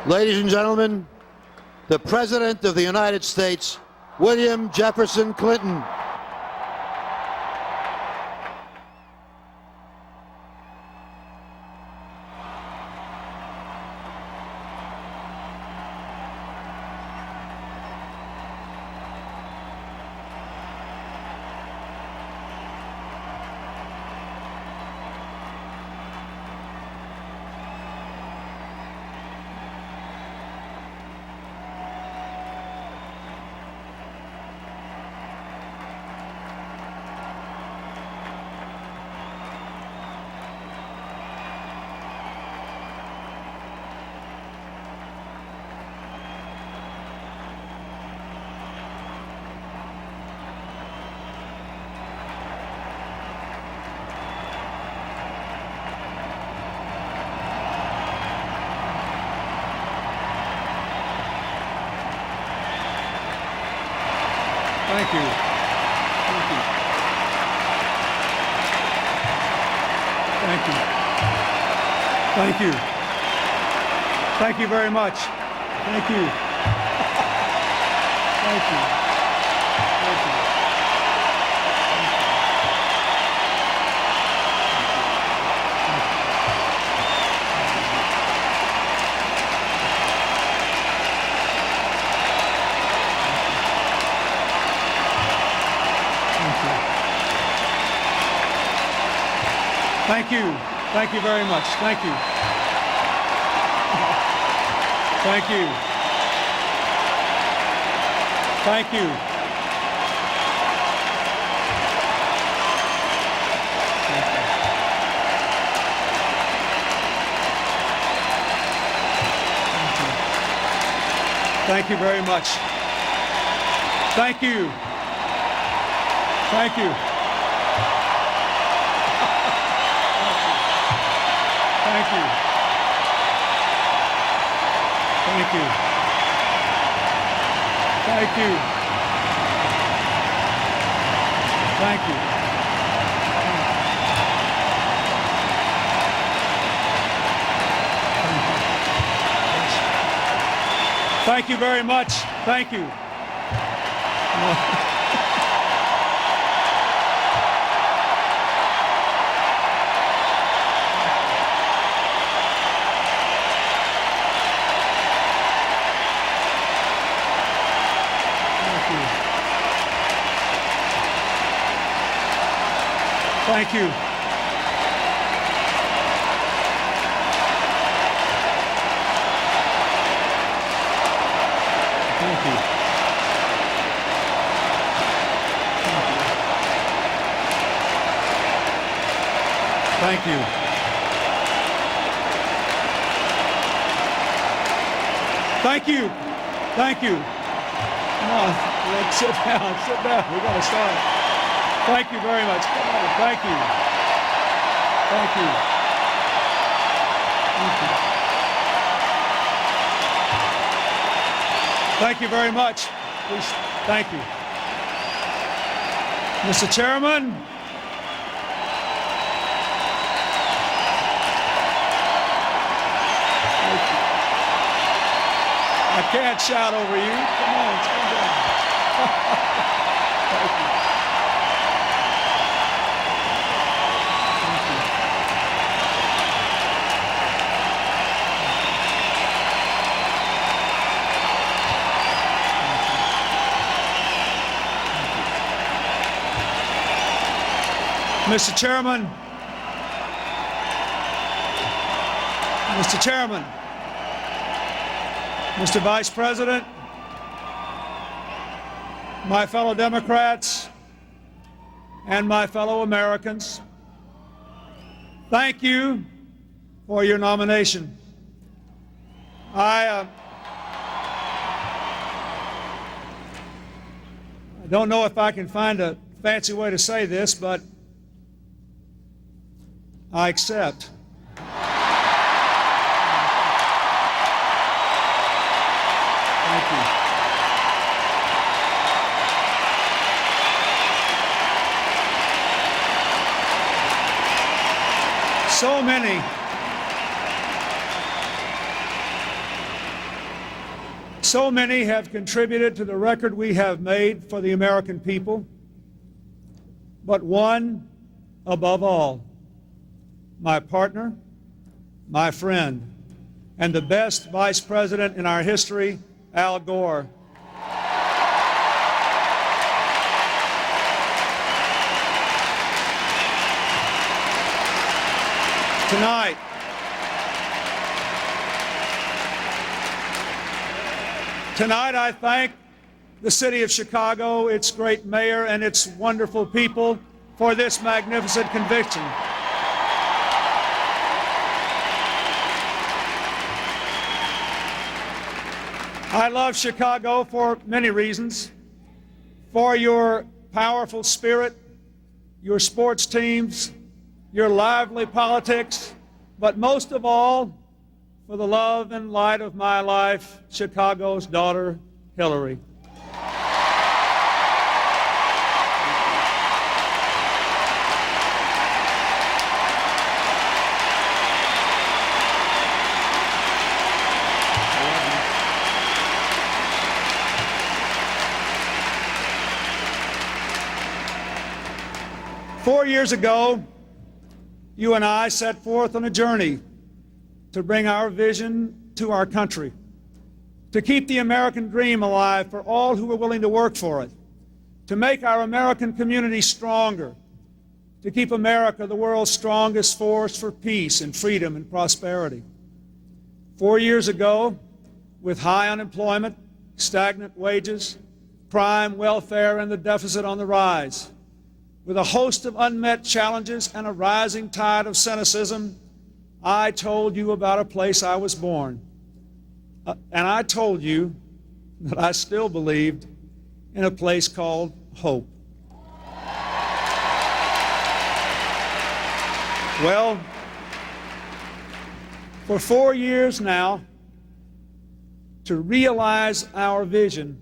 Ladies and gentlemen, the President of the United States, William Jefferson Clinton. Thank you. Thank you. Thank you. Thank you. Thank you very much. Thank you. Thank you. Thank you. Thank you. Thank you very much. Thank you. Thank you. Thank you. Thank you very much. Thank you. Thank you. Thank you. Thank you. Thank you. Thank you. Thank you very much. Thank you. Thank you. Thank you. Thank you. Thank you. Thank you. Come on, let's sit down. Sit down. We're going to start. Thank you very much. Come on. Thank you. Thank you. Thank you. Thank you very much. Please, thank you. Mr. Chairman, I can't shout over you. Come on, come down. Thank you. Mr. Chairman, Mr. Chairman, Mr. Vice President, my fellow Democrats, and my fellow Americans, thank you for your nomination. I don't know if I can find a fancy way to say this, but I accept. Thank you. So many have contributed to the record we have made for the American people, but one above all, my partner, my friend, and the best vice president in our history, Al Gore. Tonight I thank the city of Chicago, its great mayor, and its wonderful people for this magnificent conviction. I love Chicago for many reasons. For your powerful spirit, your sports teams, your lively politics, but most of all, for the love and light of my life, Chicago's daughter, Hillary. Four years ago, you and I set forth on a journey to bring our vision to our country, to keep the American dream alive for all who are willing to work for it, to make our American community stronger, to keep America the world's strongest force for peace and freedom and prosperity. 4 years ago, with high unemployment, stagnant wages, crime, welfare, and the deficit on the rise, with a host of unmet challenges and a rising tide of cynicism, I told you about a place I was born. And I told you that I still believed in a place called hope. Well, for 4 years now, to realize our vision,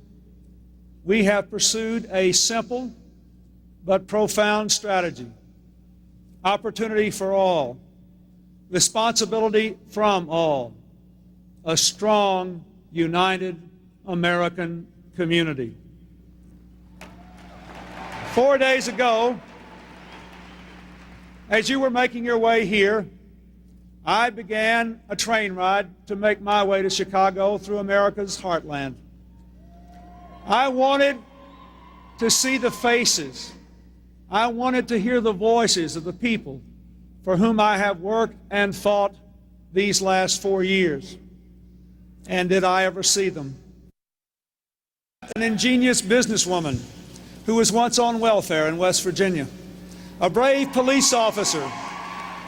we have pursued a simple but profound strategy. Opportunity for all, responsibility from all, a strong, united American community. 4 days ago, as you were making your way here, I began a train ride to make my way to Chicago through America's heartland. I wanted to see the faces. I wanted to hear the voices of the people for whom I have worked and fought these last 4 years. And did I ever see them? An ingenious businesswoman who was once on welfare in West Virginia. A brave police officer,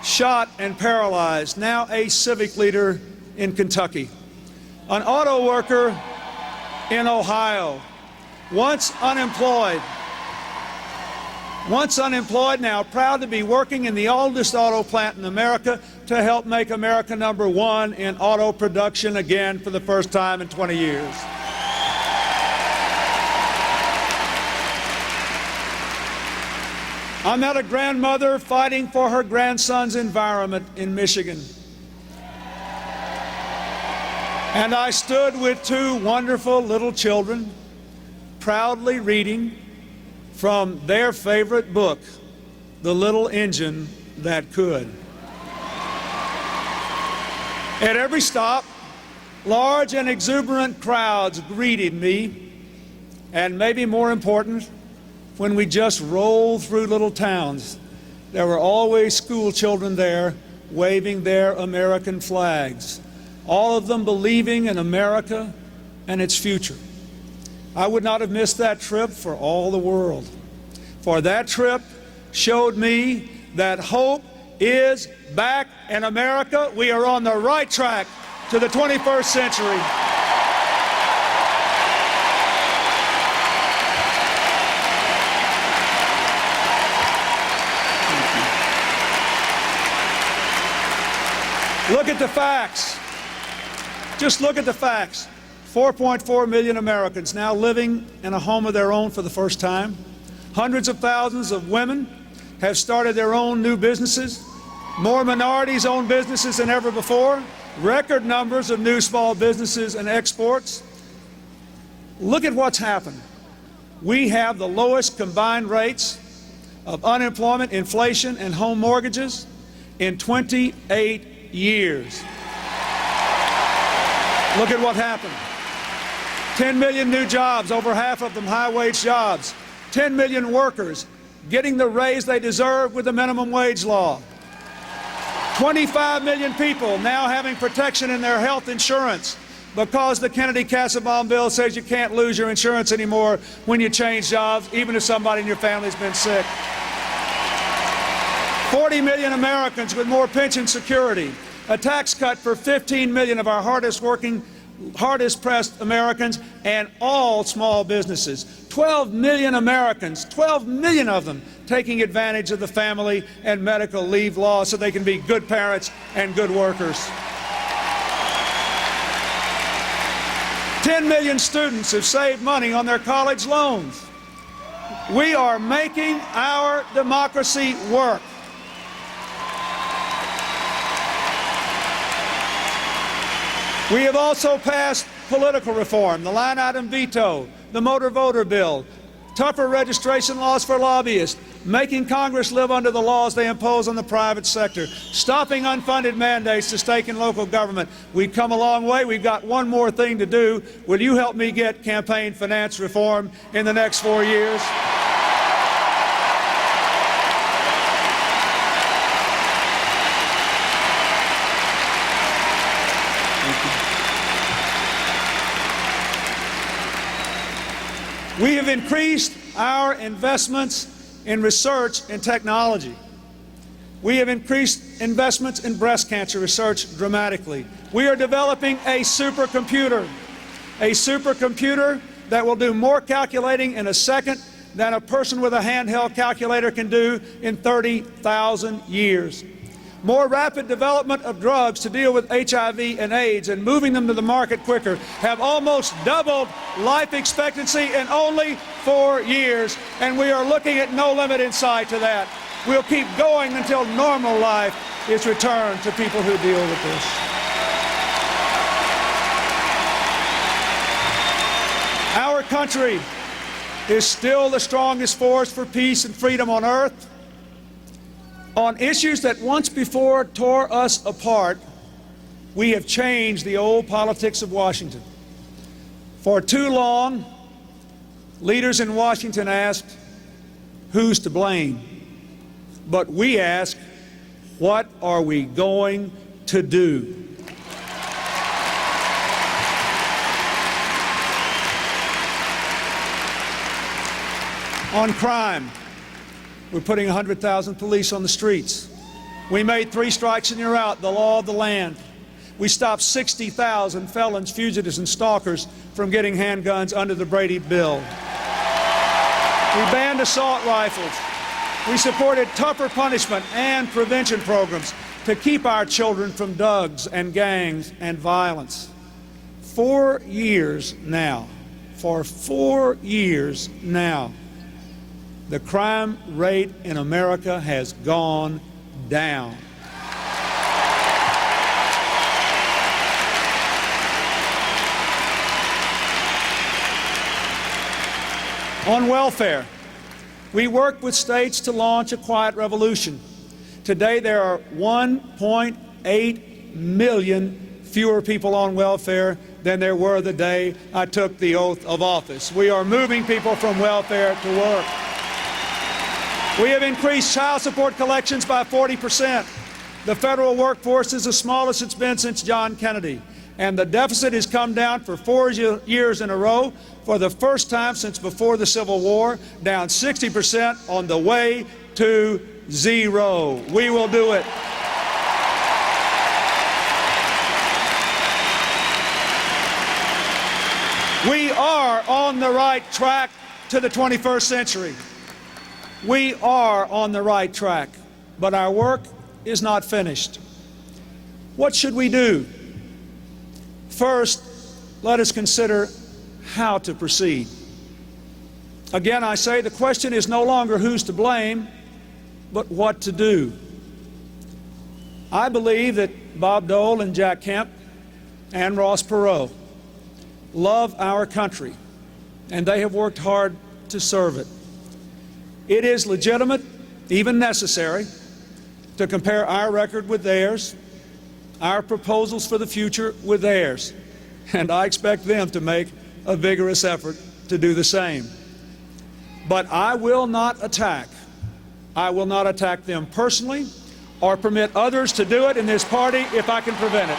shot and paralyzed, now a civic leader in Kentucky. An auto worker in Ohio, once unemployed, now proud to be working in the oldest auto plant in America to help make America #1 in auto production again for the first time in 20 years. I met a grandmother fighting for her grandson's environment in Michigan. And I stood with 2 wonderful little children, proudly reading from their favorite book, The Little Engine That Could. At every stop, large and exuberant crowds greeted me, and maybe more important, when we just rolled through little towns, there were always school children there waving their American flags, all of them believing in America and its future. I would not have missed that trip for all the world, for that trip showed me that hope is back in America. We are on the right track to the 21st century. Look at the facts. Just look at the facts. 4.4 million Americans now living in a home of their own for the first time. Hundreds of thousands of women have started their own new businesses. More minorities own businesses than ever before. Record numbers of new small businesses and exports. Look at what's happened. We have the lowest combined rates of unemployment, inflation, and home mortgages in 28 years. Look at what happened. 10 million new jobs, over half of them high-wage jobs. 10 million workers getting the raise they deserve with the minimum wage law. 25 million people now having protection in their health insurance because the Kennedy-Kassebaum bill says you can't lose your insurance anymore when you change jobs, even if somebody in your family's been sick. 40 million Americans with more pension security. A tax cut for 15 million of our hardest pressed Americans and all small businesses. 12 million Americans, 12 million of them taking advantage of the family and medical leave law so they can be good parents and good workers. 10 million students have saved money on their college loans. We are making our democracy work. We have also passed political reform, the line item veto, the motor voter bill, tougher registration laws for lobbyists, making Congress live under the laws they impose on the private sector, stopping unfunded mandates to state and local government. We've come a long way. We've got one more thing to do. Will you help me get campaign finance reform in the next 4 years? We have increased our investments in research and technology. We have increased investments in breast cancer research dramatically. We are developing a supercomputer that will do more calculating in a second than a person with a handheld calculator can do in 30,000 years. More rapid development of drugs to deal with HIV and AIDS and moving them to the market quicker have almost doubled life expectancy in only 4 years, and we are looking at no limit in sight to that. We'll keep going until normal life is returned to people who deal with this. Our country is still the strongest force for peace and freedom on earth. On issues that once before tore us apart, we have changed the old politics of Washington. For too long, leaders in Washington asked, who's to blame? But we ask, what are we going to do? On crime, we're putting 100,000 police on the streets. We made 3 strikes and you're out, the law of the land. We stopped 60,000 felons, fugitives, and stalkers from getting handguns under the Brady bill. We banned assault rifles. We supported tougher punishment and prevention programs to keep our children from drugs and gangs and violence. 4 years now, for 4 years now, the crime rate in America has gone down. On welfare, we worked with states to launch a quiet revolution. Today there are 1.8 million fewer people on welfare than there were the day I took the oath of office. We are moving people from welfare to work. We have increased child support collections by 40%. The federal workforce is the smallest it's been since John Kennedy. And the deficit has come down for 4 years in a row, for the first time since before the Civil War, down 60% on the way to zero. We will do it. We are on the right track to the 21st century. We are on the right track, but our work is not finished. What should we do? First, let us consider how to proceed. Again, I say the question is no longer who's to blame, but what to do. I believe that Bob Dole and Jack Kemp and Ross Perot love our country and they have worked hard to serve it. It is legitimate, even necessary, to compare our record with theirs, our proposals for the future with theirs, and I expect them to make a vigorous effort to do the same. But I will not attack them personally or permit others to do it in this party if I can prevent it.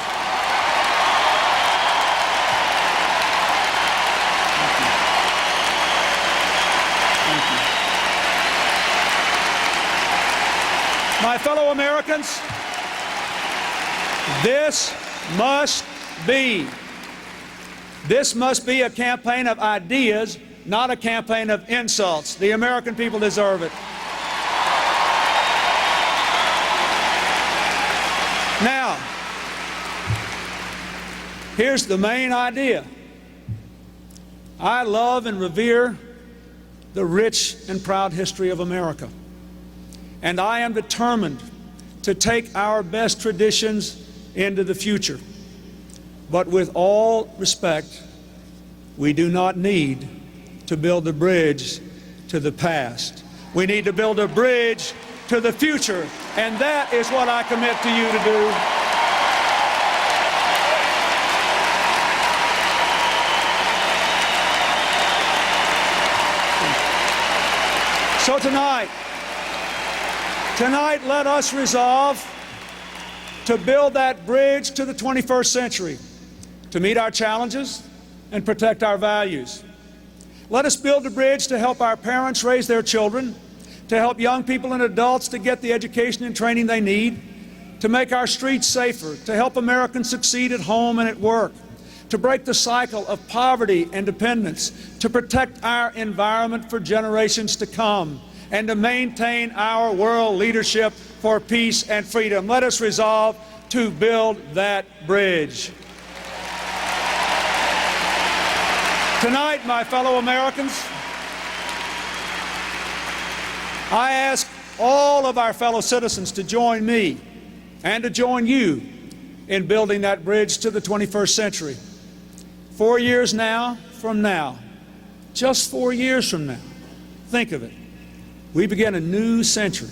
My fellow Americans, this must be a campaign of ideas, not a campaign of insults. The American people deserve it. Now, here's the main idea. I love and revere the rich and proud history of America, and I am determined to take our best traditions into the future. But with all respect, we do not need to build a bridge to the past. We need to build a bridge to the future, and that is what I commit to you to do. So tonight, let us resolve to build that bridge to the 21st century, to meet our challenges and protect our values. Let us build a bridge to help our parents raise their children, to help young people and adults to get the education and training they need, to make our streets safer, to help Americans succeed at home and at work, to break the cycle of poverty and dependence, to protect our environment for generations to come, and to maintain our world leadership for peace and freedom. Let us resolve to build that bridge. Tonight, my fellow Americans, I ask all of our fellow citizens to join me and to join you in building that bridge to the 21st century. 4 years from now, just 4 years from now, think of it, we begin a new century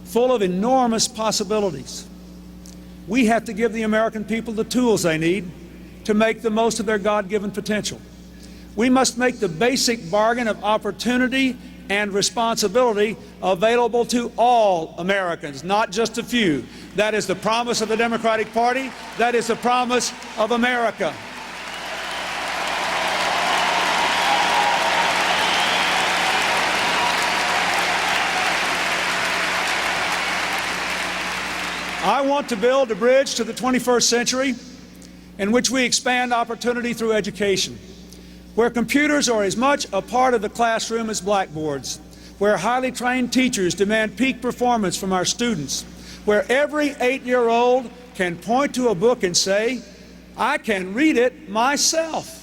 full of enormous possibilities. We have to give the American people the tools they need to make the most of their God-given potential. We must make the basic bargain of opportunity and responsibility available to all Americans, not just a few. That is the promise of the Democratic Party. That is the promise of America. I want to build a bridge to the 21st century in which we expand opportunity through education, where computers are as much a part of the classroom as blackboards, where highly trained teachers demand peak performance from our students, where every 8-year-old can point to a book and say, "I can read it myself."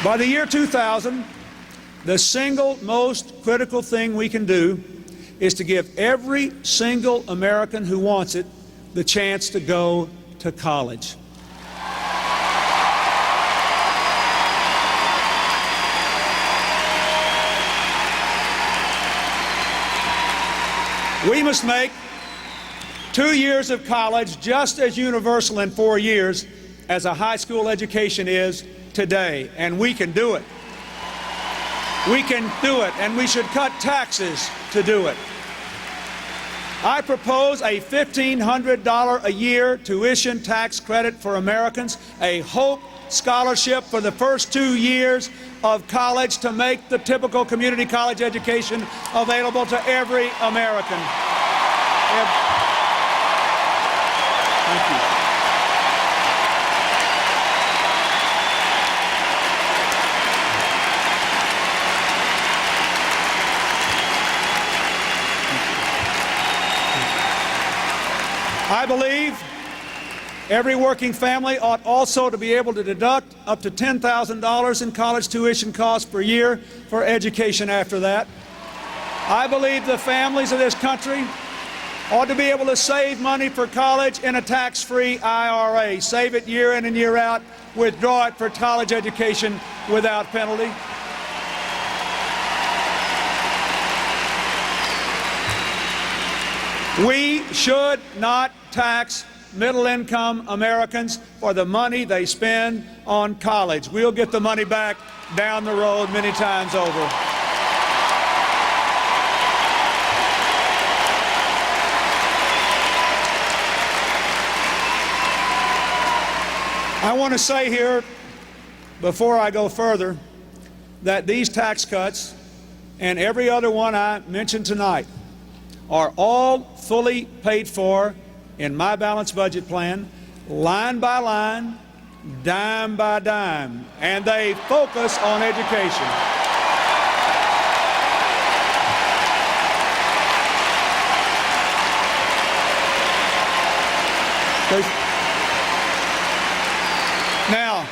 By the year 2000, the single most critical thing we can do is to give every single American who wants it the chance to go to college. We must make 2 years of college just as universal in 4 years as a high school education is today, and we can do it. We can do it, and we should cut taxes to do it. I propose a $1,500 a year tuition tax credit for Americans, a Hope Scholarship for the first 2 years of college to make the typical community college education available to every American. Thank you. I believe every working family ought also to be able to deduct up to $10,000 in college tuition costs per year for education after that. I believe the families of this country ought to be able to save money for college in a tax-free IRA. Save it year in and year out. Withdraw it for college education without penalty. We should not tax middle-income Americans for the money they spend on college. We'll get the money back down the road many times over. I want to say here, before I go further, that these tax cuts and every other one I mentioned tonight are all fully paid for in my balanced budget plan, line by line, dime by dime, and they focus on education. Now,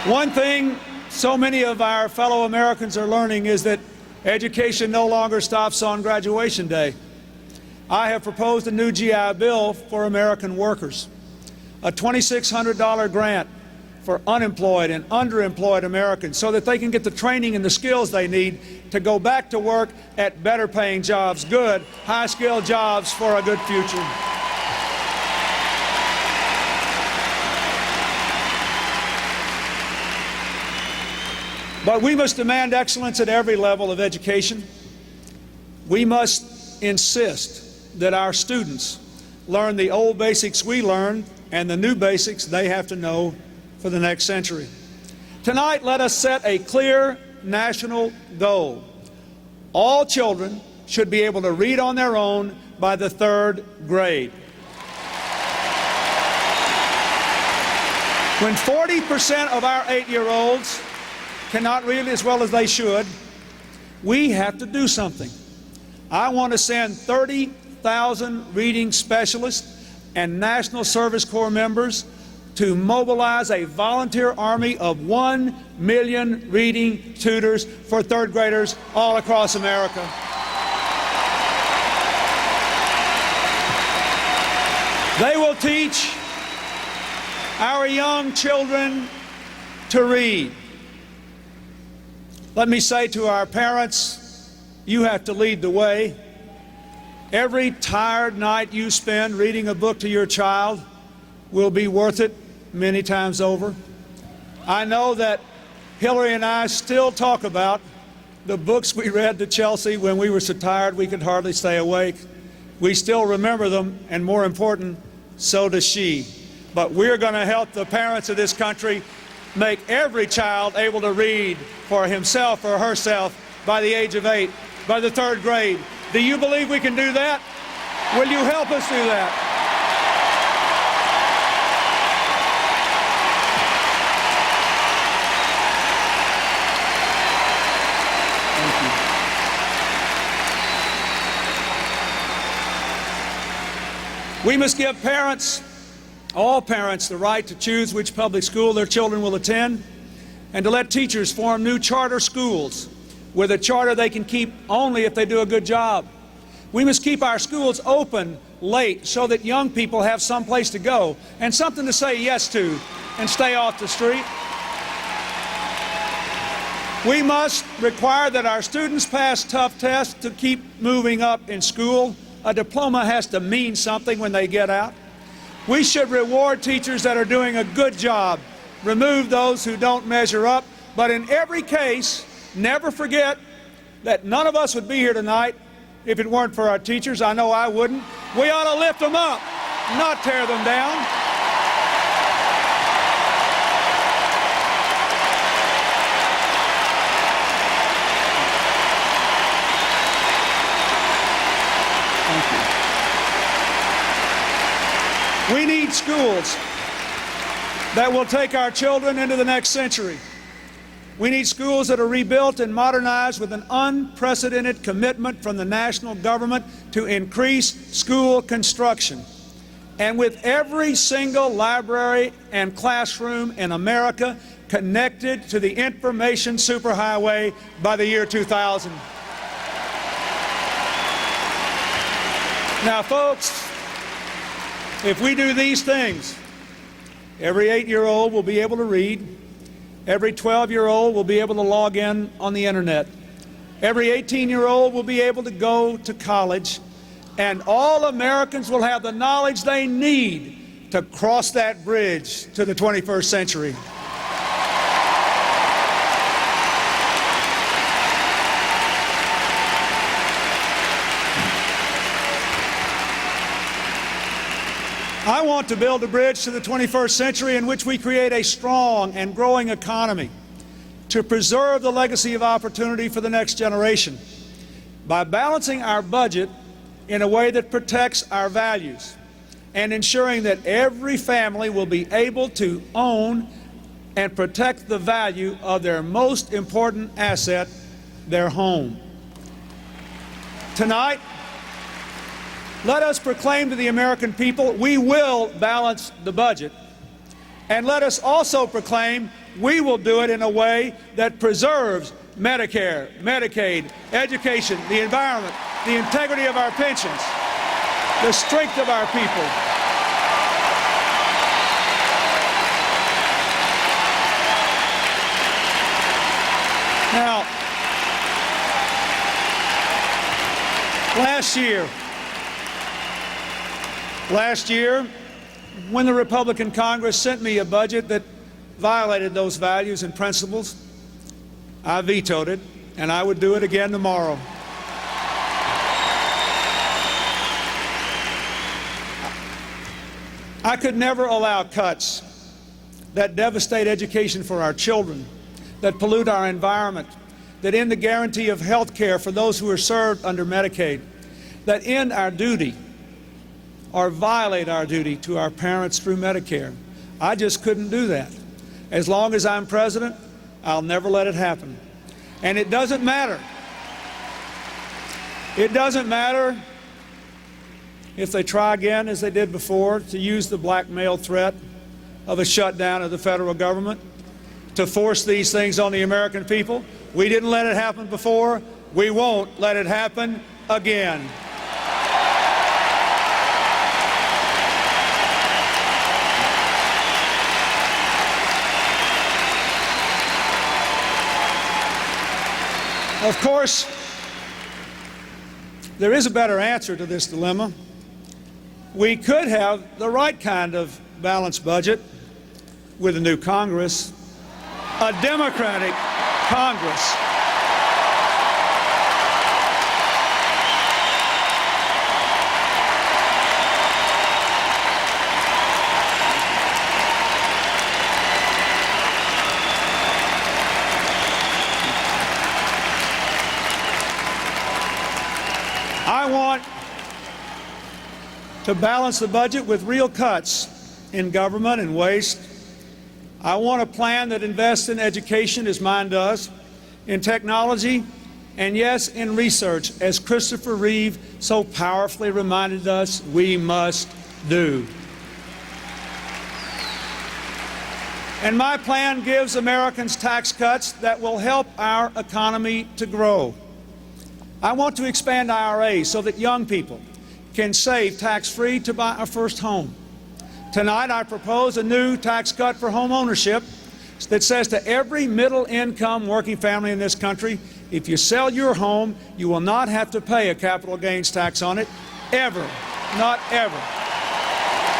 one thing so many of our fellow Americans are learning is that education no longer stops on graduation day. I have proposed a new GI Bill for American workers, a $2,600 grant for unemployed and underemployed Americans so that they can get the training and the skills they need to go back to work at better paying jobs, good, high-skilled jobs for a good future. But we must demand excellence at every level of education. We must insist that our students learn the old basics we learned and the new basics they have to know for the next century. Tonight, let us set a clear national goal. All children should be able to read on their own by the 3rd grade. When 40% of our 8-year-olds cannot read as well as they should, we have to do something. I want to send 30,000 reading specialists and National Service Corps members to mobilize a volunteer army of 1 million reading tutors for 3rd graders all across America. They will teach our young children to read. Let me say to our parents, you have to lead the way. Every tired night you spend reading a book to your child will be worth it many times over. I know that Hillary and I still talk about the books we read to Chelsea when we were so tired we could hardly stay awake. We still remember them, and more important, so does she. But we're going to help the parents of this country make every child able to read for himself or herself by the age of 8, by the 3rd grade. Do you believe we can do that? Will you help us do that? Thank you. We must give parents, all parents, the right to choose which public school their children will attend, and to let teachers form new charter schools with a charter they can keep only if they do a good job. We must keep our schools open late so that young people have some place to go and something to say yes to and stay off the street. We must require that our students pass tough tests to keep moving up in school. A diploma has to mean something when they get out. We should reward teachers that are doing a good job, remove those who don't measure up, but in every case, never forget that none of us would be here tonight if it weren't for our teachers. I know I wouldn't. We ought to lift them up, not tear them down. We need schools that will take our children into the next century. We need schools that are rebuilt and modernized with an unprecedented commitment from the national government to increase school construction. And with every single library and classroom in America connected to the information superhighway by the year 2000. Now, folks, if we do these things, every 8-year-old will be able to read. Every 12-year-old will be able to log in on the internet. Every 18-year-old will be able to go to college. And all Americans will have the knowledge they need to cross that bridge to the 21st century. I want to build a bridge to the 21st century in which we create a strong and growing economy to preserve the legacy of opportunity for the next generation by balancing our budget in a way that protects our values and ensuring that every family will be able to own and protect the value of their most important asset, their home. Tonight, let us proclaim to the American people we will balance the budget, and let us also proclaim we will do it in a way that preserves Medicare, Medicaid, education, the environment, the integrity of our pensions, the strength of our people. Now, last year, when the Republican Congress sent me a budget that violated those values and principles, I vetoed it, and I would do it again tomorrow. I could never allow cuts that devastate education for our children, that pollute our environment, that end the guarantee of health care for those who are served under Medicaid, that end our duty or violate our duty to our parents through Medicare. I just couldn't do that. As long as I'm president, I'll never let it happen. And it doesn't matter. It doesn't matter if they try again, as they did before, to use the blackmail threat of a shutdown of the federal government to force these things on the American people. We didn't let it happen before. We won't let it happen again. Of course, there is a better answer to this dilemma. We could have the right kind of balanced budget with a new Congress, a Democratic Congress. I want to balance the budget with real cuts in government and waste. I want a plan that invests in education, as mine does, in technology, and yes, in research, as Christopher Reeve so powerfully reminded us we must do. And my plan gives Americans tax cuts that will help our economy to grow. I want to expand IRAs so that young people can save tax-free to buy a first home. Tonight, I propose a new tax cut for home ownership that says to every middle-income working family in this country, if you sell your home, you will not have to pay a capital gains tax on it, ever, not ever.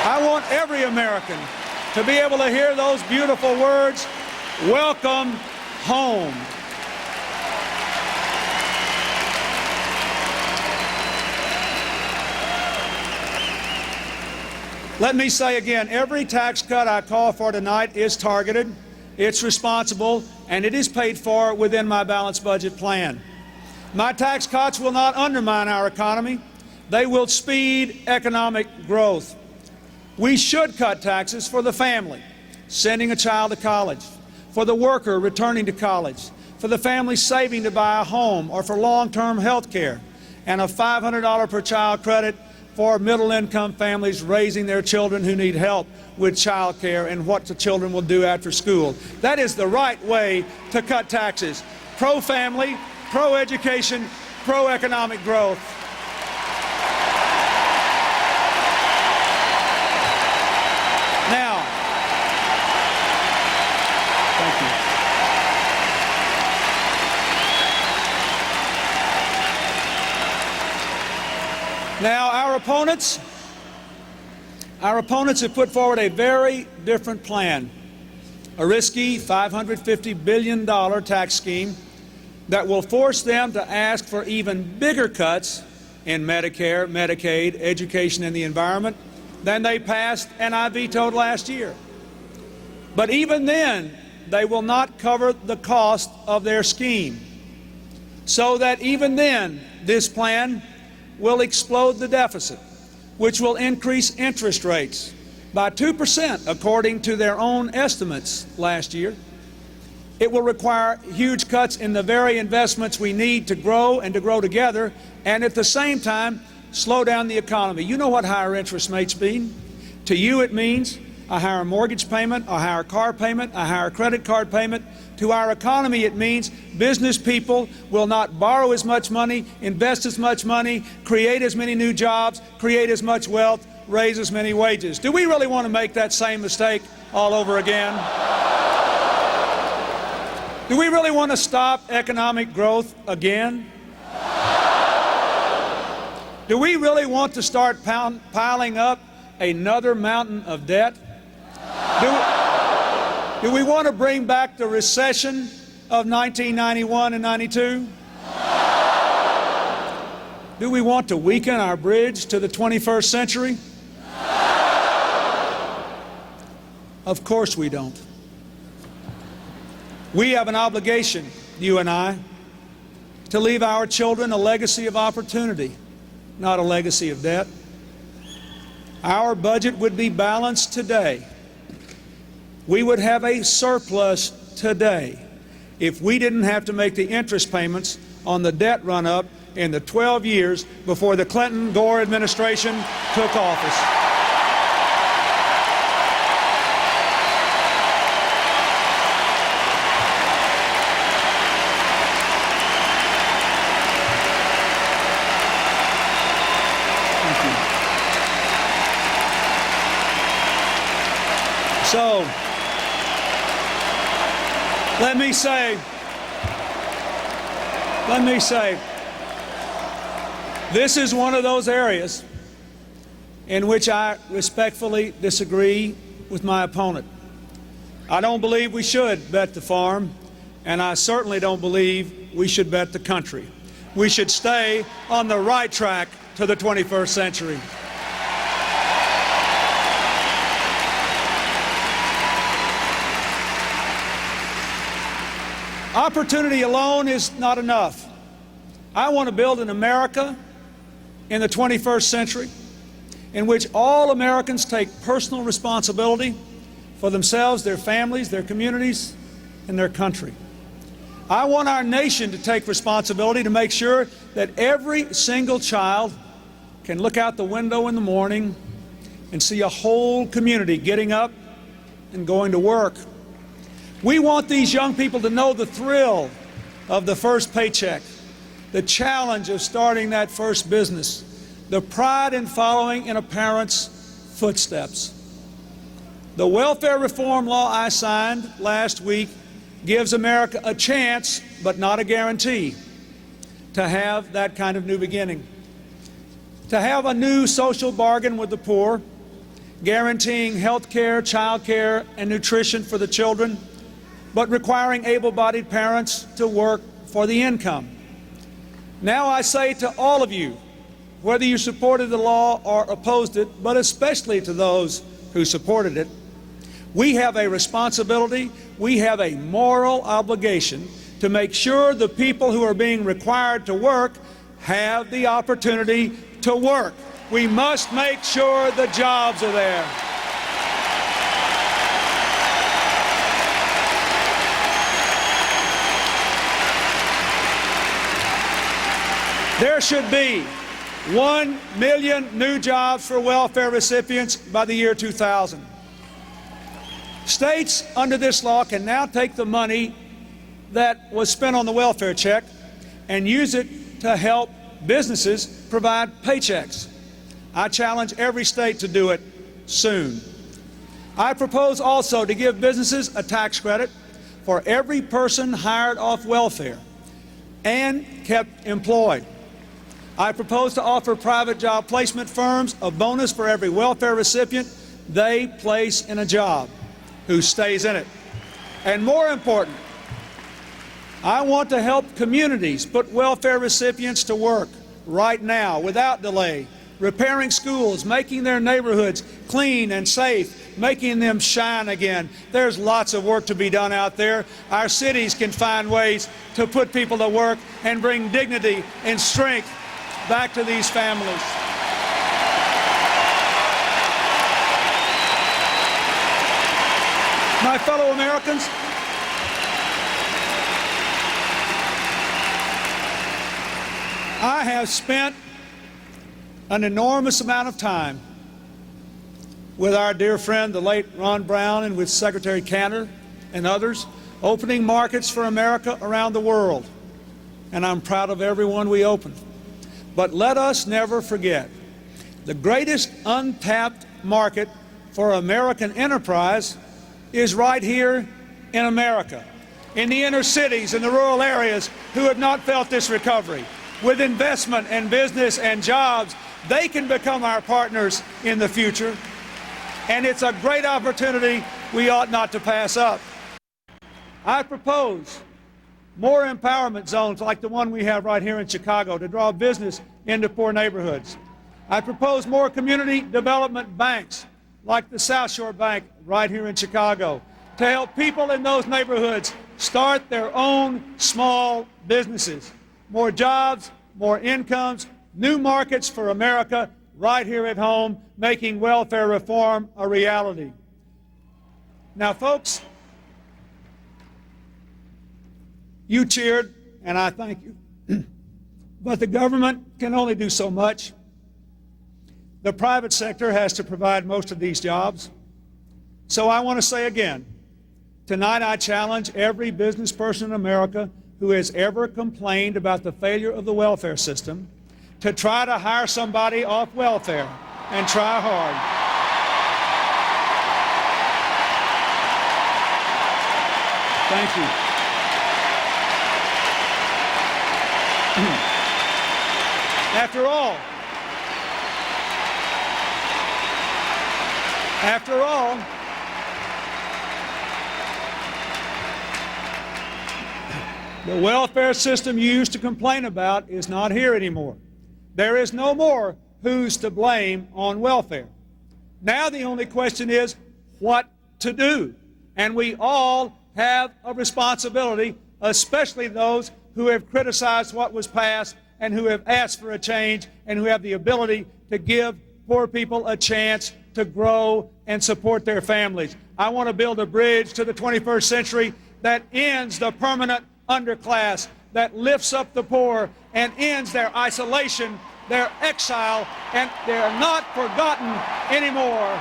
I want every American to be able to hear those beautiful words, welcome home. Let me say again, every tax cut I call for tonight is targeted, it's responsible, and it is paid for within my balanced budget plan. My tax cuts will not undermine our economy. They will speed economic growth. We should cut taxes for the family sending a child to college, for the worker returning to college, for the family saving to buy a home or for long-term health care, and a $500 per child credit for middle-income families raising their children who need help with child care and what the children will do after school. That is the right way to cut taxes. Pro-family, pro-education, pro-economic growth. Now, our opponents have put forward a very different plan, a risky $550 billion tax scheme that will force them to ask for even bigger cuts in Medicare, Medicaid, education, and the environment than they passed and I vetoed last year. But even then, they will not cover the cost of their scheme, so that even then, this plan will explode the deficit, which will increase interest rates by 2%, according to their own estimates last year. It will require huge cuts in the very investments we need to grow and to grow together, and at the same time, slow down the economy. You know what higher interest rates mean? To you, it means a higher mortgage payment, a higher car payment, a higher credit card payment. To our economy, it means business people will not borrow as much money, invest as much money, create as many new jobs, create as much wealth, raise as many wages. Do we really want to make that same mistake all over again? Do we really want to stop economic growth again? Do we really want to start piling up another mountain of debt? Do we want to bring back the recession of 1991 and 92? Do we want to weaken our bridge to the 21st century? Of course we don't. We have an obligation, you and I, to leave our children a legacy of opportunity, not a legacy of debt. Our budget would be balanced today. We would have a surplus today if we didn't have to make the interest payments on the debt run-up in the 12 years before the Clinton-Gore administration took office. So, let me say, this is one of those areas in which I respectfully disagree with my opponent. I don't believe we should bet the farm, and I certainly don't believe we should bet the country. We should stay on the right track to the 21st century. Opportunity alone is not enough. I want to build an America in the 21st century in which all Americans take personal responsibility for themselves, their families, their communities, and their country. I want our nation to take responsibility to make sure that every single child can look out the window in the morning and see a whole community getting up and going to work. We want these young people to know the thrill of the first paycheck, the challenge of starting that first business, the pride in following in a parent's footsteps. The welfare reform law I signed last week gives America a chance, but not a guarantee, to have that kind of new beginning. To have a new social bargain with the poor, guaranteeing health care, child care, and nutrition for the children, but requiring able-bodied parents to work for the income. Now I say to all of you, whether you supported the law or opposed it, but especially to those who supported it, we have a responsibility, we have a moral obligation to make sure the people who are being required to work have the opportunity to work. We must make sure the jobs are there. There should be 1 million new jobs for welfare recipients by the year 2000. States under this law can now take the money that was spent on the welfare check and use it to help businesses provide paychecks. I challenge every state to do it soon. I propose also to give businesses a tax credit for every person hired off welfare and kept employed. I propose to offer private job placement firms a bonus for every welfare recipient they place in a job who stays in it. And more important, I want to help communities put welfare recipients to work right now without delay, repairing schools, making their neighborhoods clean and safe, making them shine again. There's lots of work to be done out there. Our cities can find ways to put people to work and bring dignity and strength back to these families. My fellow Americans, I have spent an enormous amount of time with our dear friend, the late Ron Brown, and with Secretary Cantor and others, opening markets for America around the world. And I'm proud of everyone we opened. But let us never forget, the greatest untapped market for American enterprise is right here in America, in the inner cities and the rural areas who have not felt this recovery. With investment and business and jobs, they can become our partners in the future. And it's a great opportunity we ought not to pass up. I propose more empowerment zones like the one we have right here in Chicago to draw business into poor neighborhoods. I propose more community development banks like the South Shore Bank right here in Chicago to help people in those neighborhoods start their own small businesses. More jobs, more incomes, new markets for America right here at home, making welfare reform a reality. Now, folks, you cheered, and I thank you. But the government can only do so much. The private sector has to provide most of these jobs. So I want to say again, tonight I challenge every business person in America who has ever complained about the failure of the welfare system to try to hire somebody off welfare and try hard. Thank you. After all, the welfare system you used to complain about is not here anymore. There is no more who's to blame on welfare. Now the only question is what to do. And we all have a responsibility, especially those who have criticized what was passed and who have asked for a change and who have the ability to give poor people a chance to grow and support their families. I want to build a bridge to the 21st century that ends the permanent underclass, that lifts up the poor and ends their isolation, their exile, and they're not forgotten anymore.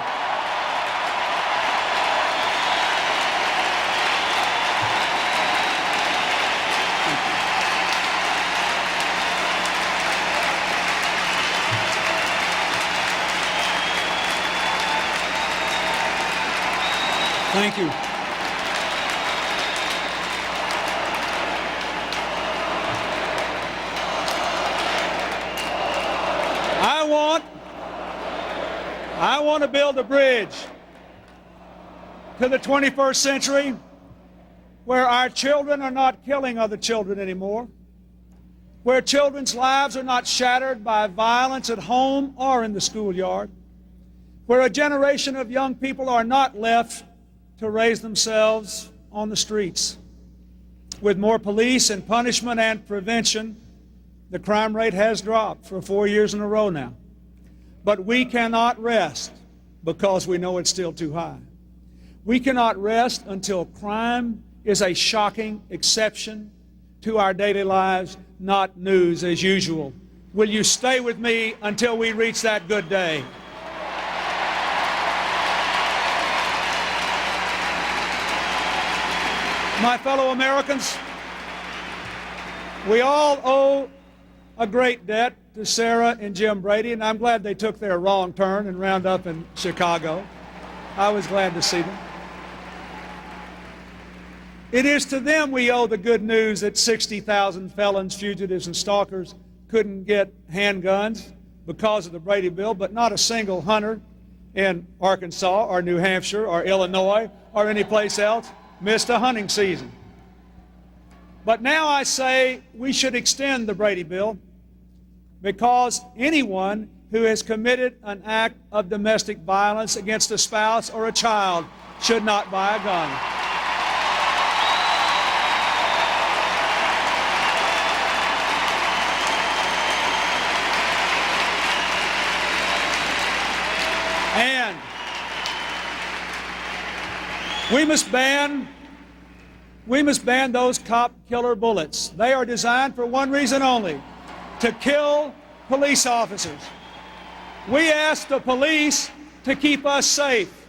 Thank you. I want to build a bridge to the 21st century where our children are not killing other children anymore, where children's lives are not shattered by violence at home or in the schoolyard, where a generation of young people are not left to raise themselves on the streets. With more police and punishment and prevention, the crime rate has dropped for 4 years in a row now. But we cannot rest because we know it's still too high. We cannot rest until crime is a shocking exception to our daily lives, not news as usual. Will you stay with me until we reach that good day? My fellow Americans, we all owe a great debt to Sarah and Jim Brady, and I'm glad they took their wrong turn and wound up in Chicago. I was glad to see them. It is to them we owe the good news that 60,000 felons, fugitives, and stalkers couldn't get handguns because of the Brady bill, but not a single hunter in Arkansas or New Hampshire or Illinois or any place else missed a hunting season. But now I say we should extend the Brady bill, because anyone who has committed an act of domestic violence against a spouse or a child should not buy a gun. And we must ban those cop killer bullets. They are designed for one reason only: to kill police officers. We ask the police to keep us safe.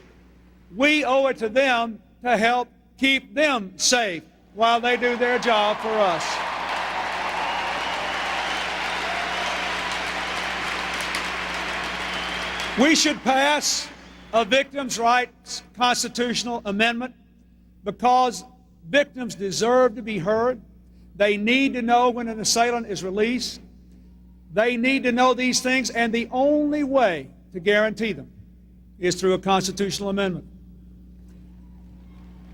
We owe it to them to help keep them safe while they do their job for us. We should pass a victims' rights constitutional amendment, because victims deserve to be heard. They need to know when an assailant is released. They need to know these things, and the only way to guarantee them is through a constitutional amendment.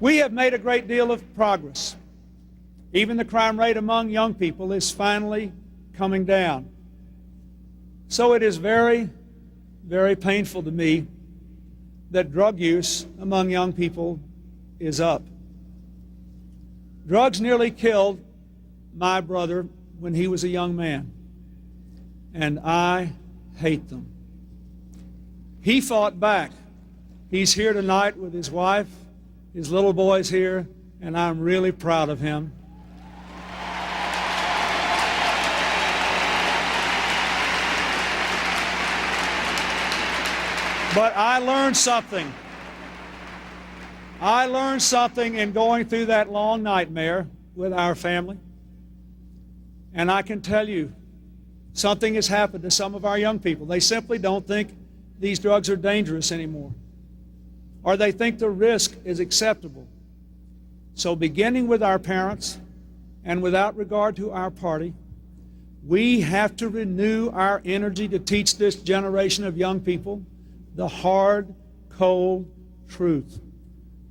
We have made a great deal of progress. Even the crime rate among young people is finally coming down. So it is very, very painful to me that drug use among young people is up. Drugs nearly killed my brother when he was a young man, and I hate them. He fought back. He's here tonight with his wife. His little boy's here, and I'm really proud of him. But I learned something. I learned something in going through that long nightmare with our family. And I can tell you, something has happened to some of our young people. They simply don't think these drugs are dangerous anymore, or they think the risk is acceptable. So beginning with our parents, and without regard to our party, we have to renew our energy to teach this generation of young people the hard, cold truth.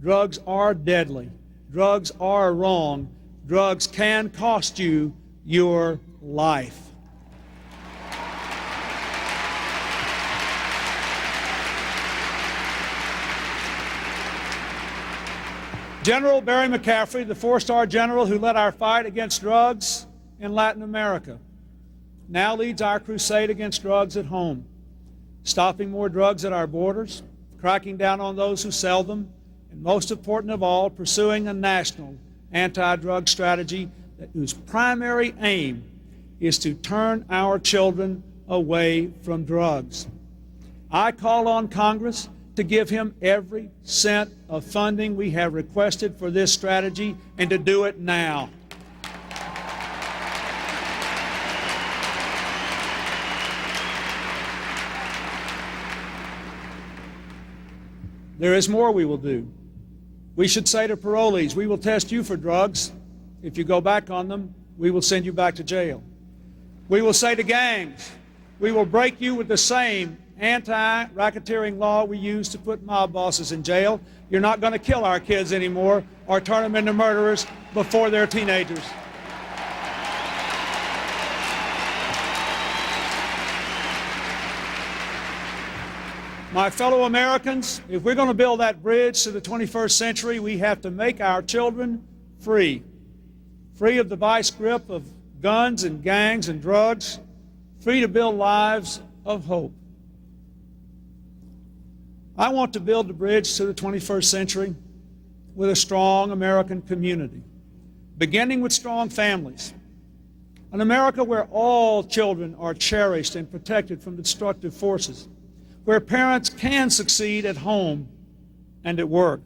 Drugs are deadly. Drugs are wrong. Drugs can cost you your life. General Barry McCaffrey, the four-star general who led our fight against drugs in Latin America, now leads our crusade against drugs at home, stopping more drugs at our borders, cracking down on those who sell them, and most important of all, pursuing a national anti-drug strategy whose primary aim is to turn our children away from drugs. I call on Congress to give him every cent of funding we have requested for this strategy, and to do it now. There is more we will do. We should say to parolees, we will test you for drugs. If you go back on them, we will send you back to jail. We will say to gangs, we will break you with the same anti-racketeering law we use to put mob bosses in jail. You're not going to kill our kids anymore or turn them into murderers before they're teenagers. My fellow Americans, if we're going to build that bridge to the 21st century, we have to make our children free. Free of the vice grip of guns and gangs and drugs. Free to build lives of hope. I want to build the bridge to the 21st century with a strong American community, beginning with strong families. An America where all children are cherished and protected from destructive forces, where parents can succeed at home and at work.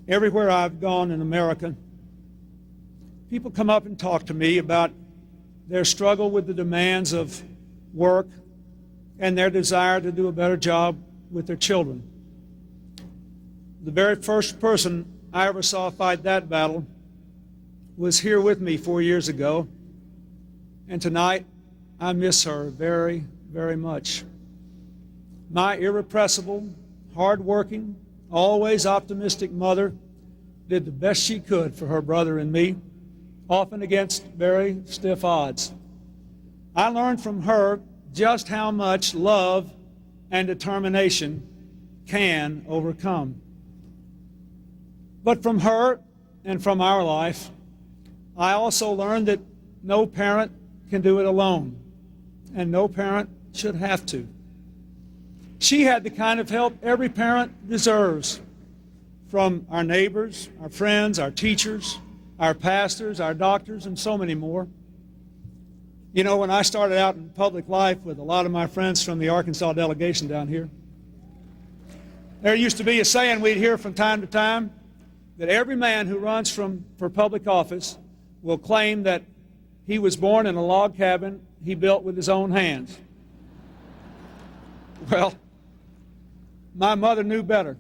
Everywhere I've gone in America, people come up and talk to me about their struggle with the demands of work and their desire to do a better job with their children. The very first person I ever saw fight that battle was here with me 4 years ago, and tonight I miss her very, very much. My irrepressible, hard-working, always optimistic mother did the best she could for her brother and me, often against very stiff odds. I learned from her just how much love and determination can overcome. But from her and from our life, I also learned that no parent can do it alone, and no parent should have to. She had the kind of help every parent deserves from our neighbors, our friends, our teachers, our pastors, our doctors, and so many more. You know, when I started out in public life with a lot of my friends from the Arkansas delegation down here, there used to be a saying we'd hear from time to time that every man who runs for public office will claim that he was born in a log cabin he built with his own hands. Well, my mother knew better,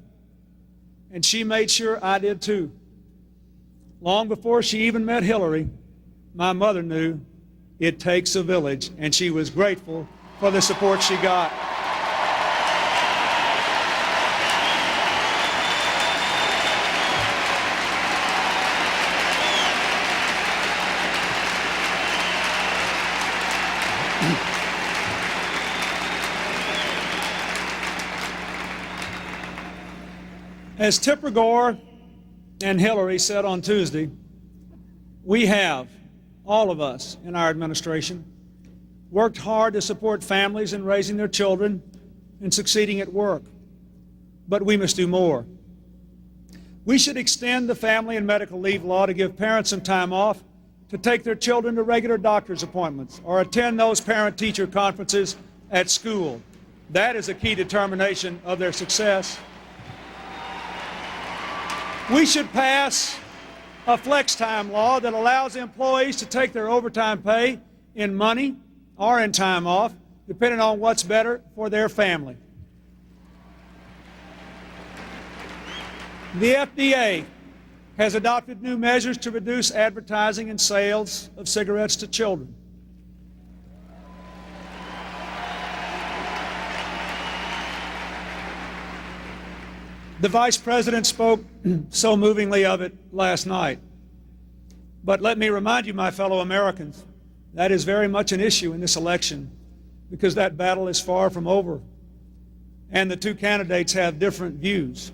and she made sure I did too. Long before she even met Hillary, my mother knew it takes a village, and she was grateful for the support she got. As Tipper Gore and Hillary said on Tuesday, we have, all of us in our administration, worked hard to support families in raising their children and succeeding at work. But we must do more. We should extend the family and medical leave law to give parents some time off to take their children to regular doctor's appointments or attend those parent-teacher conferences at school. That is a key determination of their success. We should pass a flex time law that allows employees to take their overtime pay in money or in time off, depending on what's better for their family. The FDA has adopted new measures to reduce advertising and sales of cigarettes to children. The Vice President spoke so movingly of it last night. But let me remind you, my fellow Americans, that is very much an issue in this election because that battle is far from over, and the two candidates have different views.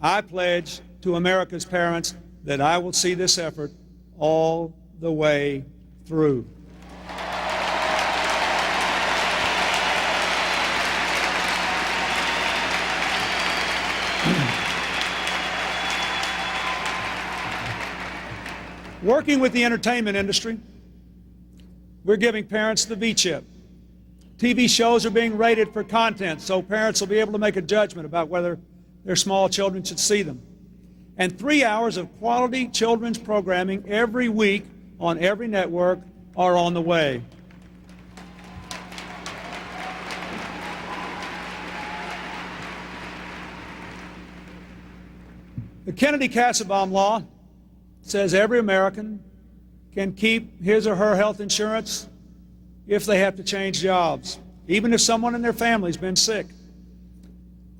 I pledge to America's parents that I will see this effort all the way through. Working with the entertainment industry, we're giving parents the V-chip. TV shows are being rated for content, so parents will be able to make a judgment about whether their small children should see them. And 3 hours of quality children's programming every week on every network are on the way. The Kennedy-Kassebaum law says every American can keep his or her health insurance if they have to change jobs, even if someone in their family's been sick.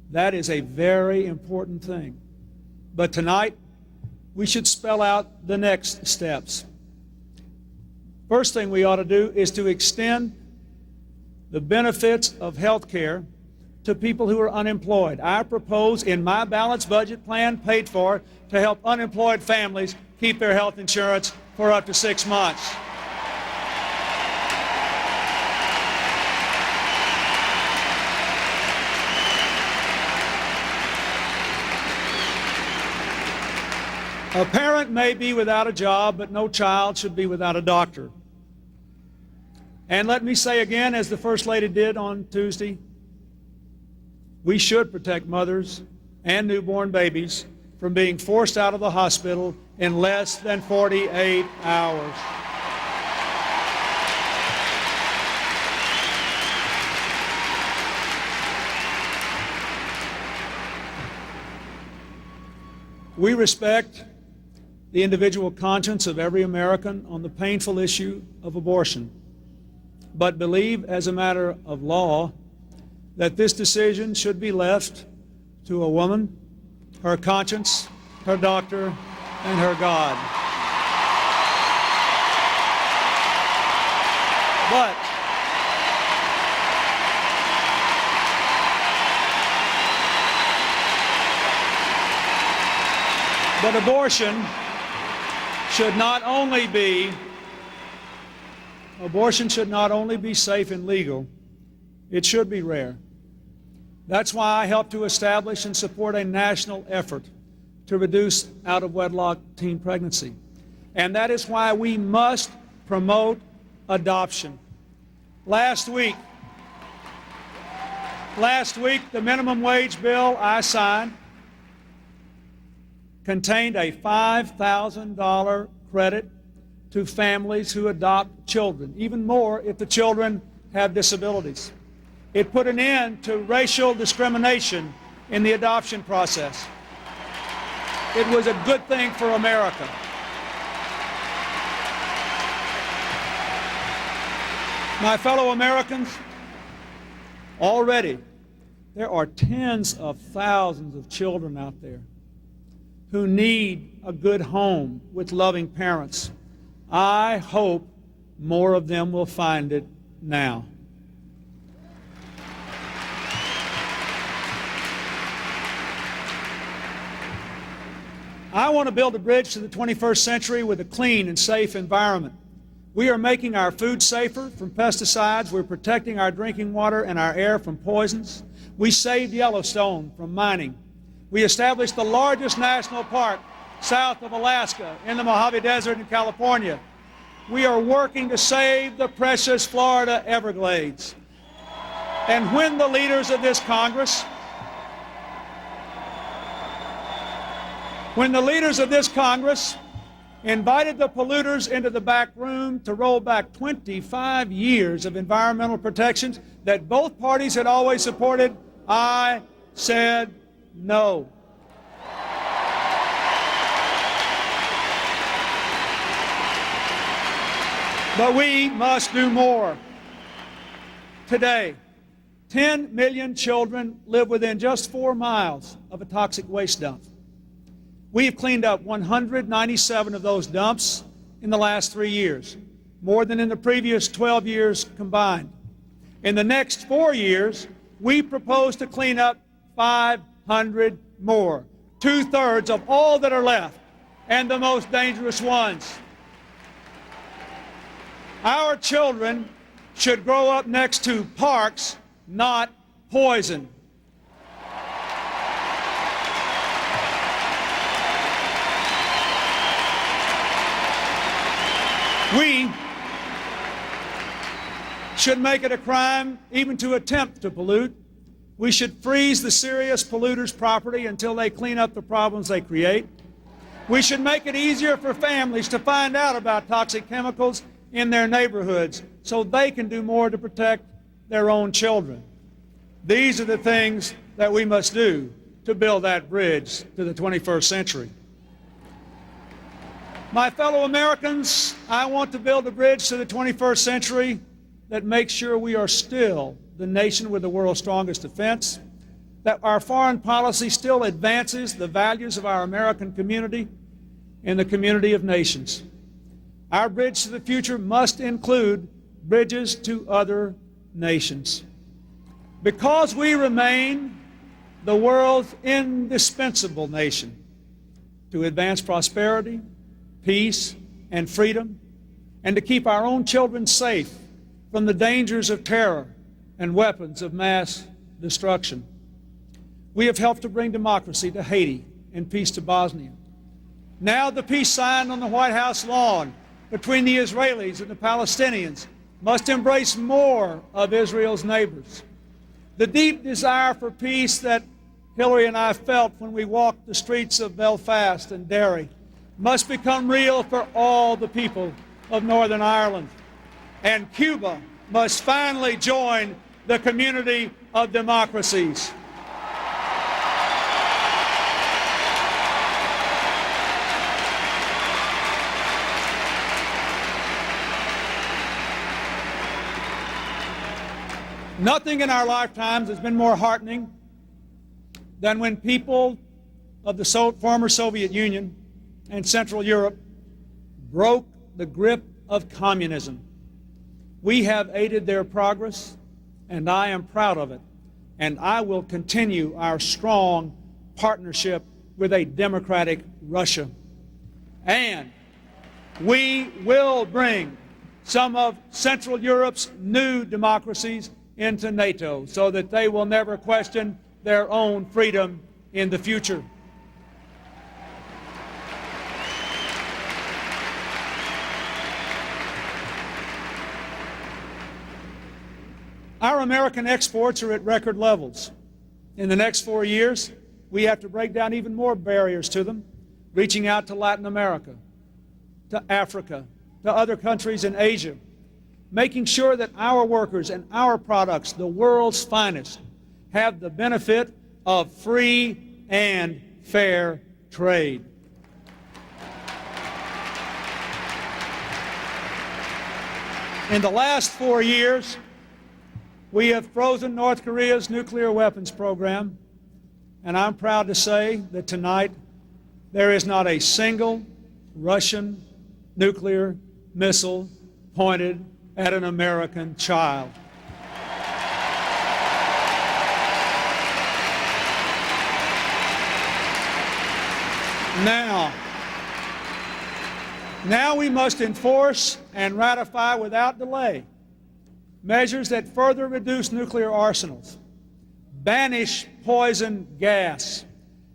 That is a very important thing. But tonight, we should spell out the next steps. First thing we ought to do is to extend the benefits of health care to people who are unemployed. I propose in my balanced budget plan, paid for, to help unemployed families keep their health insurance for up to 6 months. A parent may be without a job, but no child should be without a doctor. And let me say again, as the First Lady did on Tuesday, we should protect mothers and newborn babies from being forced out of the hospital in less than 48 hours. We respect the individual conscience of every American on the painful issue of abortion, but believe as a matter of law that this decision should be left to a woman, her conscience, her doctor, and her God. But abortion should not only be safe and legal, it should be rare. That's why I helped to establish and support a national effort to reduce out-of-wedlock teen pregnancy. And that is why we must promote adoption. Last week, the minimum wage bill I signed contained a $5,000 credit to families who adopt children, even more if the children have disabilities. It put an end to racial discrimination in the adoption process. It was a good thing for America. My fellow Americans, already there are tens of thousands of children out there who need a good home with loving parents. I hope more of them will find it now. I want to build a bridge to the 21st century with a clean and safe environment. We are making our food safer from pesticides. We're protecting our drinking water and our air from poisons. We saved Yellowstone from mining. We established the largest national park south of Alaska in the Mojave Desert in California. We are working to save the precious Florida Everglades. And when the leaders of this Congress invited the polluters into the back room to roll back 25 years of environmental protections that both parties had always supported, I said no. But we must do more. Today, 10 million children live within just 4 miles of a toxic waste dump. We have cleaned up 197 of those dumps in the last 3 years, more than in the previous 12 years combined. In the next 4 years, we propose to clean up 500 more, 2/3 of all that are left, and the most dangerous ones. Our children should grow up next to parks, not poison. We should make it a crime even to attempt to pollute. We should freeze the serious polluters' property until they clean up the problems they create. We should make it easier for families to find out about toxic chemicals in their neighborhoods so they can do more to protect their own children. These are the things that we must do to build that bridge to the 21st century. My fellow Americans, I want to build a bridge to the 21st century that makes sure we are still the nation with the world's strongest defense, that our foreign policy still advances the values of our American community and the community of nations. Our bridge to the future must include bridges to other nations. Because we remain the world's indispensable nation to advance prosperity, peace, and freedom, and to keep our own children safe from the dangers of terror and weapons of mass destruction. We have helped to bring democracy to Haiti and peace to Bosnia. Now the peace sign on the White House lawn between the Israelis and the Palestinians must embrace more of Israel's neighbors. The deep desire for peace that Hillary and I felt when we walked the streets of Belfast and Derry must become real for all the people of Northern Ireland. And Cuba must finally join the community of democracies. Nothing in our lifetimes has been more heartening than when people of the former Soviet Union and Central Europe broke the grip of communism. We have aided their progress, and I am proud of it, and I will continue our strong partnership with a democratic Russia. And we will bring some of Central Europe's new democracies into NATO so that they will never question their own freedom in the future. Our American exports are at record levels. In the next 4 years, we have to break down even more barriers to them, reaching out to Latin America, to Africa, to other countries in Asia, making sure that our workers and our products, the world's finest, have the benefit of free and fair trade. In the last 4 years, we have frozen North Korea's nuclear weapons program, and I'm proud to say that tonight there is not a single Russian nuclear missile pointed at an American child. Now we must enforce and ratify without delay measures that further reduce nuclear arsenals, banish poison gas,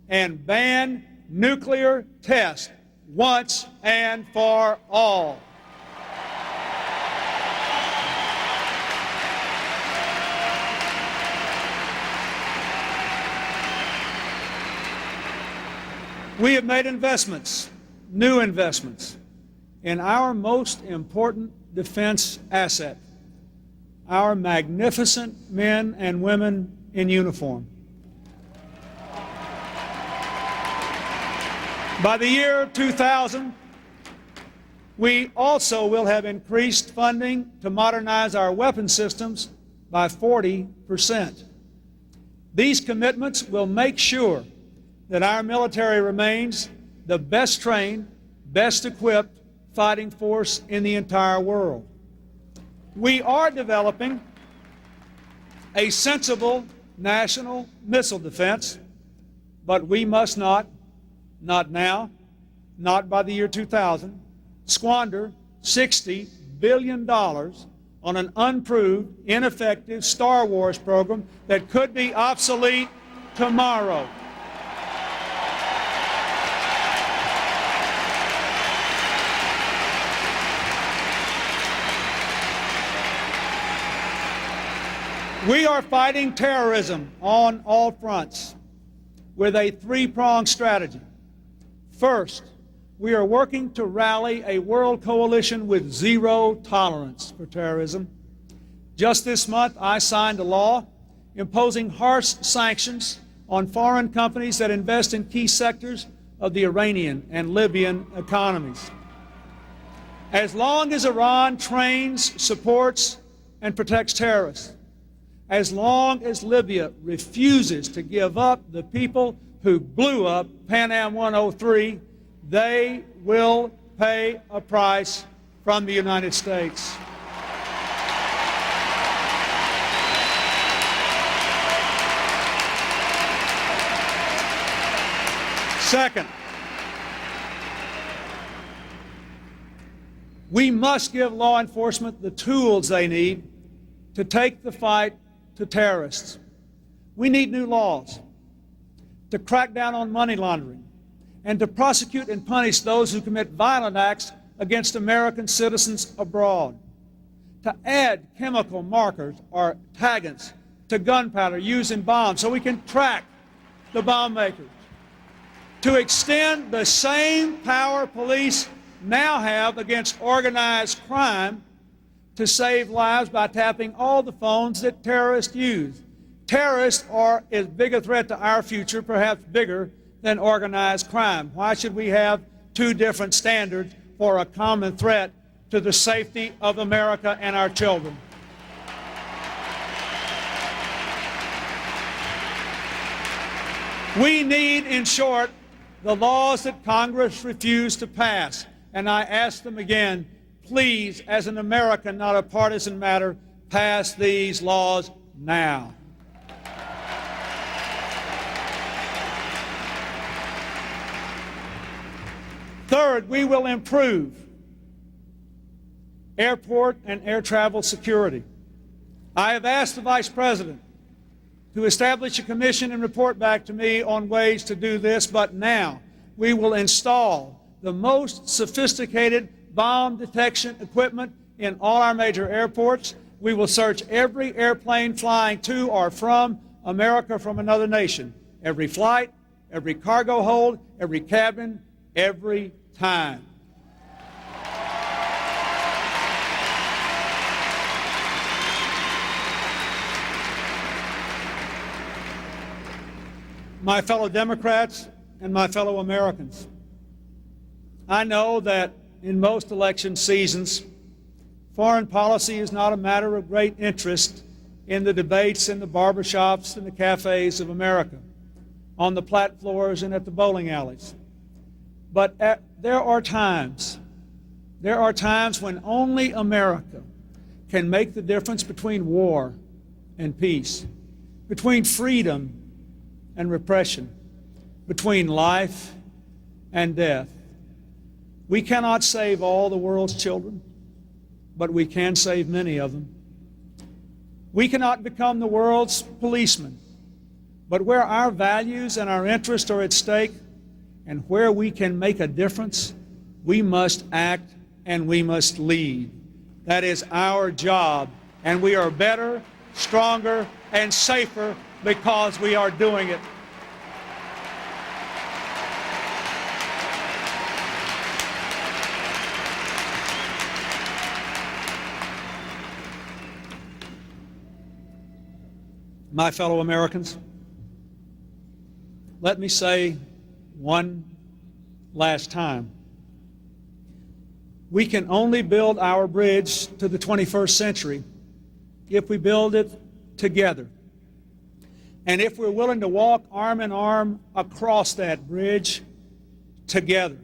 and ban nuclear tests once and for all. We have made investments, new investments, in our most important defense asset, our magnificent men and women in uniform. By the year 2000, we also will have increased funding to modernize our weapon systems by 40%. These commitments will make sure that our military remains the best trained, best equipped fighting force in the entire world. We are developing a sensible national missile defense, but we must not now, not by the year 2000, squander $60 billion on an unproved, ineffective Star Wars program that could be obsolete tomorrow. We are fighting terrorism on all fronts with a three-pronged strategy. First, we are working to rally a world coalition with zero tolerance for terrorism. Just this month, I signed a law imposing harsh sanctions on foreign companies that invest in key sectors of the Iranian and Libyan economies. As long as Iran trains, supports, and protects terrorists, as long as Libya refuses to give up the people who blew up Pan Am 103, they will pay a price from the United States. Second, we must give law enforcement the tools they need to take the fight to terrorists. We need new laws to crack down on money laundering and to prosecute and punish those who commit violent acts against American citizens abroad, to add chemical markers or taggants to gunpowder used in bombs so we can track the bomb makers, to extend the same power police now have against organized crime to save lives by tapping all the phones that terrorists use. Terrorists are as big a threat to our future, perhaps bigger than organized crime. Why should we have two different standards for a common threat to the safety of America and our children? We need, in short, the laws that Congress refused to pass. And I ask them again, please, as an American, not a partisan matter, pass these laws now. Third, we will improve airport and air travel security. I have asked the Vice President to establish a commission and report back to me on ways to do this, but now we will install the most sophisticated bomb detection equipment in all our major airports. We will search every airplane flying to or from America from another nation, every flight, every cargo hold, every cabin, every time. My fellow Democrats and my fellow Americans, I know that in most election seasons, foreign policy is not a matter of great interest in the debates in the barbershops and the cafes of America, on the plat floors and at the bowling alleys. But there are times when only America can make the difference between war and peace, between freedom and repression, between life and death. We cannot save all the world's children, but we can save many of them. We cannot become the world's policemen, but where our values and our interests are at stake and where we can make a difference, we must act and we must lead. That is our job, and we are better, stronger, and safer because we are doing it. My fellow Americans, let me say one last time, we can only build our bridge to the 21st century if we build it together. And if we're willing to walk arm in arm across that bridge together.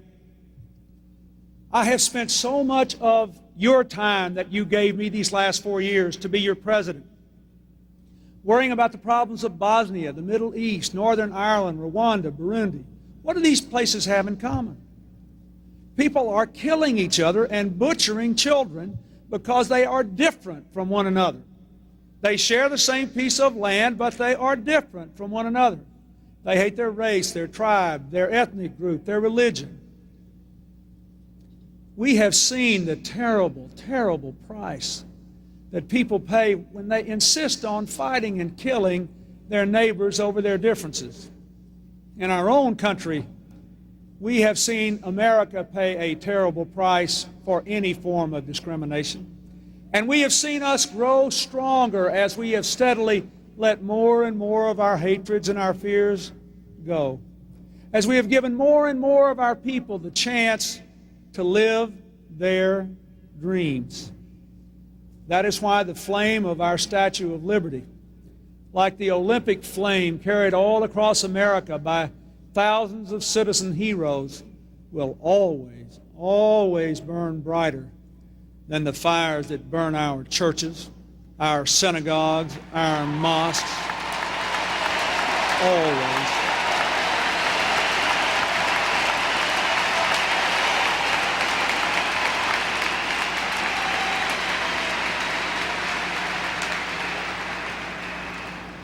I have spent so much of your time that you gave me these last 4 years to be your president, worrying about the problems of Bosnia, the Middle East, Northern Ireland, Rwanda, Burundi. What do these places have in common? People are killing each other and butchering children because they are different from one another. They share the same piece of land, but they are different from one another. They hate their race, their tribe, their ethnic group, their religion. We have seen the terrible, terrible price that people pay when they insist on fighting and killing their neighbors over their differences. In our own country, we have seen America pay a terrible price for any form of discrimination. And we have seen us grow stronger as we have steadily let more and more of our hatreds and our fears go. As we have given more and more of our people the chance to live their dreams. That is why the flame of our Statue of Liberty, like the Olympic flame carried all across America by thousands of citizen heroes, will always, always burn brighter than the fires that burn our churches, our synagogues, our mosques. Always.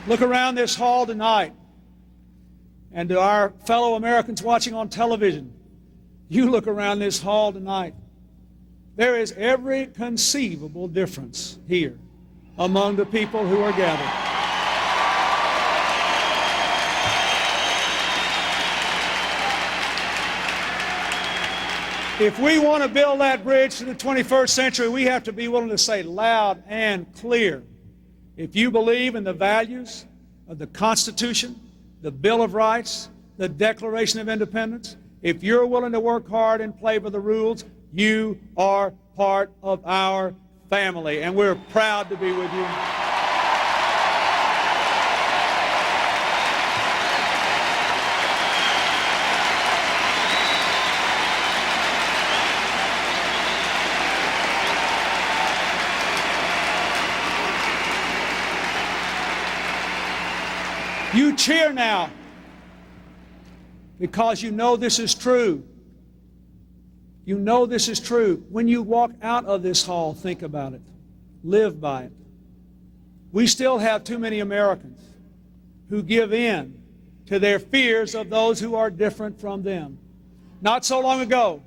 Look around this hall tonight, and to our fellow Americans watching on television, you look around this hall tonight. There is every conceivable difference here among the people who are gathered. If we want to build that bridge to the 21st century, we have to be willing to say loud and clear, if you believe in the values of the Constitution, the Bill of Rights, the Declaration of Independence, if you're willing to work hard and play by the rules, you are part of our family, and we're proud to be with you. I You cheer now because you know this is true. You know this is true. When you walk out of this hall, think about it. Live by it. We still have too many Americans who give in to their fears of those who are different from them. Not so long ago,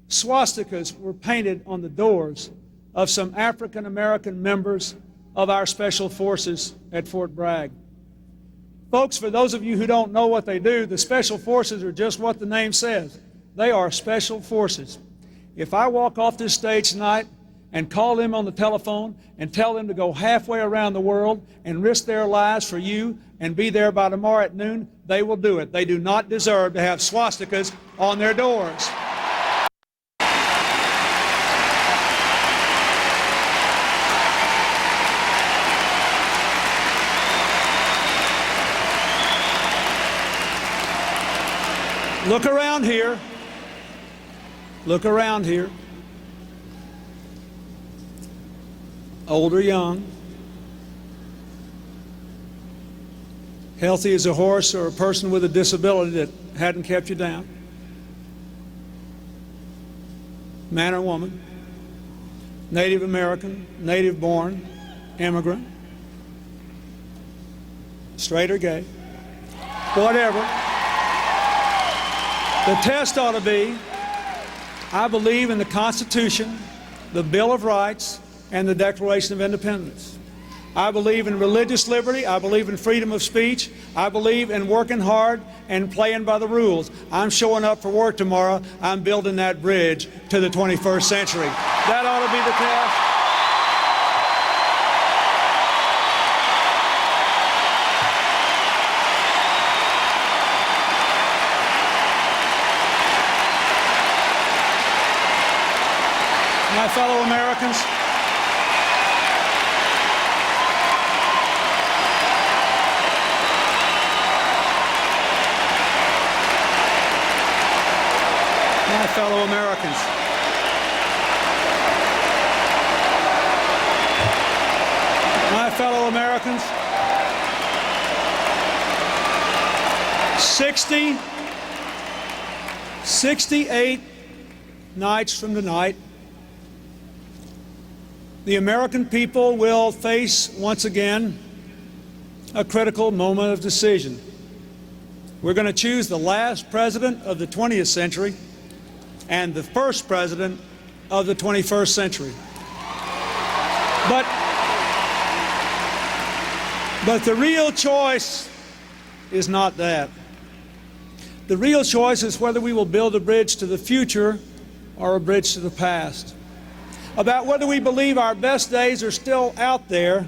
swastikas were painted on the doors of some African American members of our special forces at Fort Bragg. Folks, for those of you who don't know what they do, the special forces are just what the name says. They are special forces. If I walk off this stage tonight and call them on the telephone and tell them to go halfway around the world and risk their lives for you and be there by tomorrow at noon, they will do it. They do not deserve to have swastikas on their doors. Look around here. Look around here. Old or young, healthy as a horse or a person with a disability that hadn't kept you down, man or woman, Native American, native born, immigrant, straight or gay, whatever. The test ought to be, I believe in the Constitution, the Bill of Rights, and the Declaration of Independence. I believe in religious liberty. I believe in freedom of speech. I believe in working hard and playing by the rules. I'm showing up for work tomorrow. I'm building that bridge to the 21st century. That ought to be the test. My fellow Americans, my fellow Americans, my fellow Americans, 68 nights from tonight, the American people will face once again a critical moment of decision. We're going to choose the last president of the 20th century and the first president of the 21st century. But the real choice is not that. The real choice is whether we will build a bridge to the future or a bridge to the past. About whether we believe our best days are still out there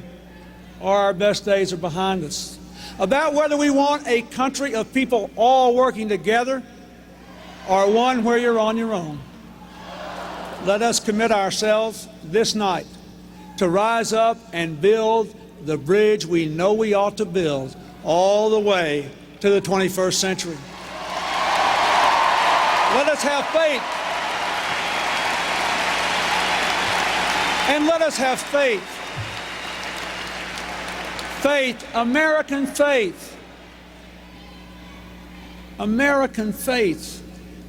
or our best days are behind us. About whether we want a country of people all working together or one where you're on your own. Let us commit ourselves this night to rise up and build the bridge we know we ought to build all the way to the 21st century. Let us have faith. And let us have faith. Faith, American faith. American faith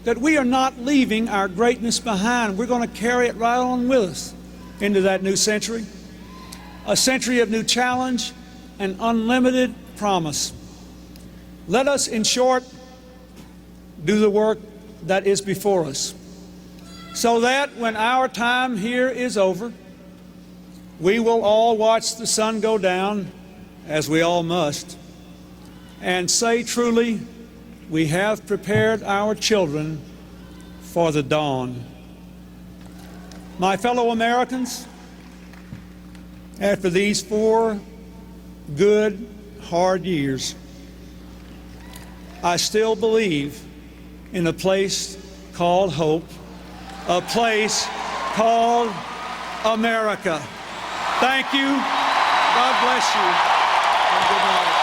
that we are not leaving our greatness behind. We're going to carry it right on with us into that new century. A century of new challenge and unlimited promise. Let us, in short, do the work that is before us, so that when our time here is over, we will all watch the sun go down, as we all must, and say truly, we have prepared our children for the dawn. My fellow Americans, after these 4 good, hard years, I still believe in a place called hope, a place called America. Thank you. God bless you. And good night.